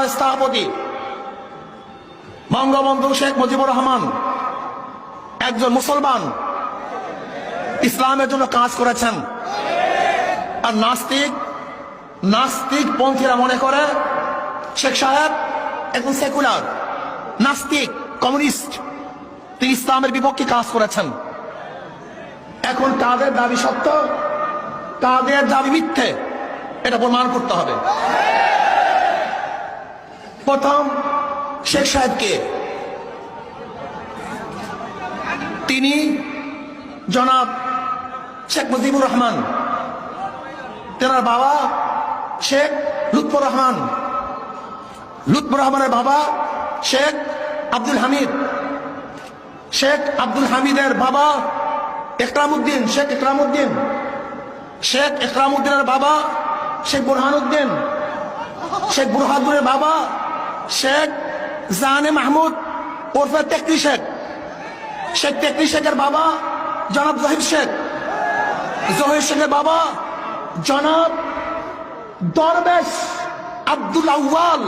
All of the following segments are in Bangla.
বাংলার স্থপতি বঙ্গবন্ধু শেখ মুজিবুর রহমান একজন মুসলমান, ইসলামের জন্য কাজ করেছেন। আর নাস্তিক পন্থীরা মনে করে শেখ সাহেব একজন সেকুলার নাস্তিক কমিউনিস্ট, তিনি ইসলামের বিপক্ষে কাজ করেছেন। এখন তাদের দাবি সত্য, তাদের দাবি মিথ্যে, এটা প্রমাণ করতে হবে। প্রথম শেখ সাহেবকে, তিনি জনাব শেখ মুজিবুর রহমান, তেনার বাবা শেখ লুৎফর রহমান, লুৎফর রহমানের বাবা শেখ আব্দুল হামিদ, শেখ আব্দুল হামিদের বাবা একরামউদ্দিন, শেখ একরামউদ্দিন, শেখ একরামউদ্দিনের বাবা শেখ বুরহানুদ্দিন, শেখ বুরহানুদ্দিনের বাবা শেখ জাহানে মাহমুদ ওরফে তেকরি শেখ, শেখ তেকরি শেখের বাবা জনাব জহির শেখ, জহির শেখের বাবা জনাব দরবেশ আব্দুল আউয়াল,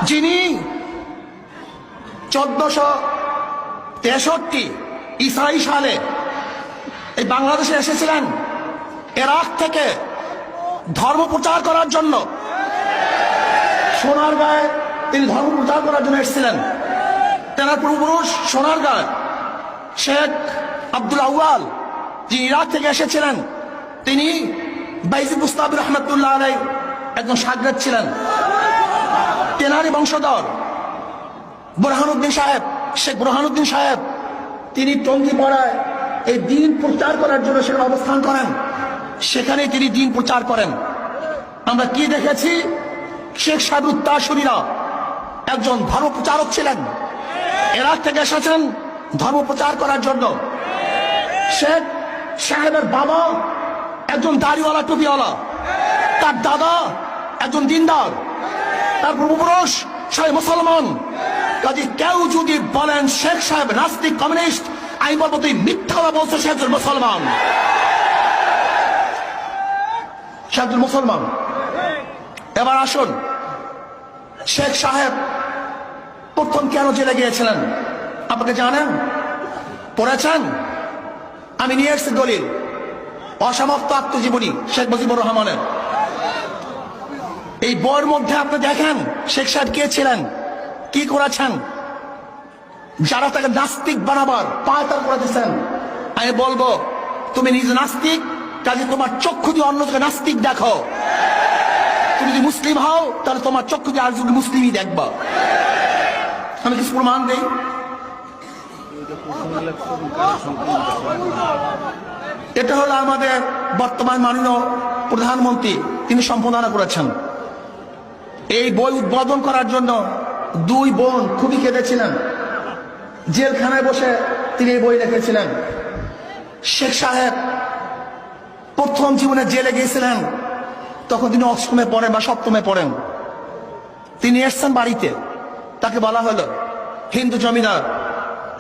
যিনি 1463 ইসরাই সালে এই বাংলাদেশে এসেছিলেন ইরাক থেকে ধর্ম প্রচার করার জন্য। সোনারগাঁয়ে তিনি ধর্ম প্রচার করার জন্য এসেছিলেন। তেনার পূর্বপুরুষ সোনারগাঁয় শেখ আব্দুল আউয়াল, যিনি ইরাক থেকে এসেছিলেন, তিনি বাইজিদ বুস্তামি রহমতুল্লাহ আলাইহি একজন শাগরেদ ছিলেন। তেনারই বংশধর বুরহানুদ্দিন সাহেব, শেখ বুরহানুদ্দিন সাহেব, তিনি টঙ্গীপাড়ায় এই দ্বীন প্রচার করার জন্য সেখানে অবস্থান করেন। সেখানে তিনি দ্বীন প্রচার করেন। আমরা কি দেখেছি? শেখ সাহেবের উত্তরসূরিরা একজন ধর্ম প্রচারক ছিলেন, ইরাক থেকে এসেছেন ধর্ম প্রচার করার জন্য। শেখ সাহেবের বাবা একজন দাড়িওয়ালা টুপিওয়ালা, তার দাদা একজন দিনদার, তার পূর্বপুরুষ সবাই মুসলমান। কাজে কেউ যদি বলেন শেখ সাহেব নাস্তিক কমিউনিস্ট, আমি বলবো তুই মিথ্যা বলছো, সে একজন মুসলমান, সে একজন মুসলমান। এবার আসুন, শেখ সাহেব প্রথম কেন জেলে গিয়েছিলেন আপনাকে জানেন? পড়েছেন? আমি নিয়ে এসেছি দলিল, অসমাপ্ত আত্মজীবনী শেখ মুজিবুর রহমানের। এই বইয়ের মধ্যে আপনি দেখেন শেখ সাহেব কে ছিলেন, কি করেছেন। যারা তাকে নাস্তিক বানাবার পায়তাল করে দিচ্ছেন, আমি বলবো তুমি নিজে নাস্তিক, কাজে তোমার চক্ষু দিয়ে অন্যকে নাস্তিক দেখো। তুমি যদি মুসলিম হও তাহলে তোমার চক্ষু দিয়ে আরেকজন মুসলিমই দেখবা। আমি কিছু প্রমাণ দেই। এটা হলো আমাদের বর্তমান মাননীয় প্রধানমন্ত্রী, তিনি সম্পাদনা করেছেন। এই বই উদ্বোধন করার জন্য দুই বোন খুবই কেঁদেছিলেন, জেলখানায় বসে তিনি এই বই লিখেছিলেন। শেখ সাহেব প্রথম জীবনে জেলে গিয়েছিলেন, তখন তিনি অষ্টমে পড়েন বা সপ্তমে পড়েন। তিনি এসছেন বাড়িতে, তাকে বলা হলো হিন্দু জমিদার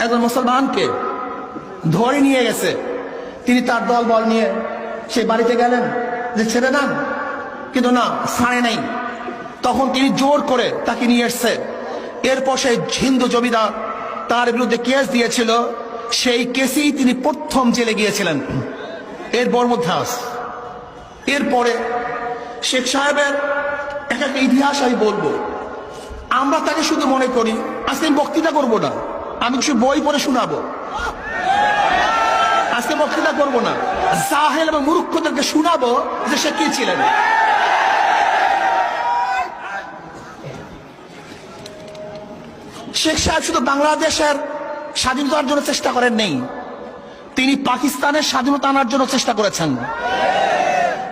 একজন মুসলমানকে ধরে নিয়ে গেছে। তিনি তার দল বল নিয়ে সেই বাড়িতে গেলেন যে ছেড়ে দেন, কিন্তু না, ছাড়ে নাই। তখন তিনি জোর করে তাকে নিয়ে এসছে। এরপর সেই হিন্দু জমিদার তার বিরুদ্ধে কেস দিয়েছিল, সেই কেসেই তিনি প্রথম জেলে গিয়েছিলেন। এর বর্মধ্যাস। এরপরে শেখ সাহেবের একটা ইতিহাস আমি বলবো। আমরা তাকে শুধু মনে করি, আজকে আমি বক্তৃতা করবো না, আমি কিছু বই পড়ে শোনাবো। আজকে বক্তৃতা করবো না, জাহেল এবং মূর্খদেরকে শোনাবো যে সে কি ছিলেন। শেখ সাহেব শুধু বাংলাদেশের স্বাধীনতার জন্য চেষ্টা করেন নেই, তিনি পাকিস্তানের স্বাধীনতা আনার জন্য চেষ্টা করেছেন।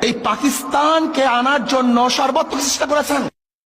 এই পাকিস্তানকে আনার জন্য সর্বোচ্চ চেষ্টা করেছেন।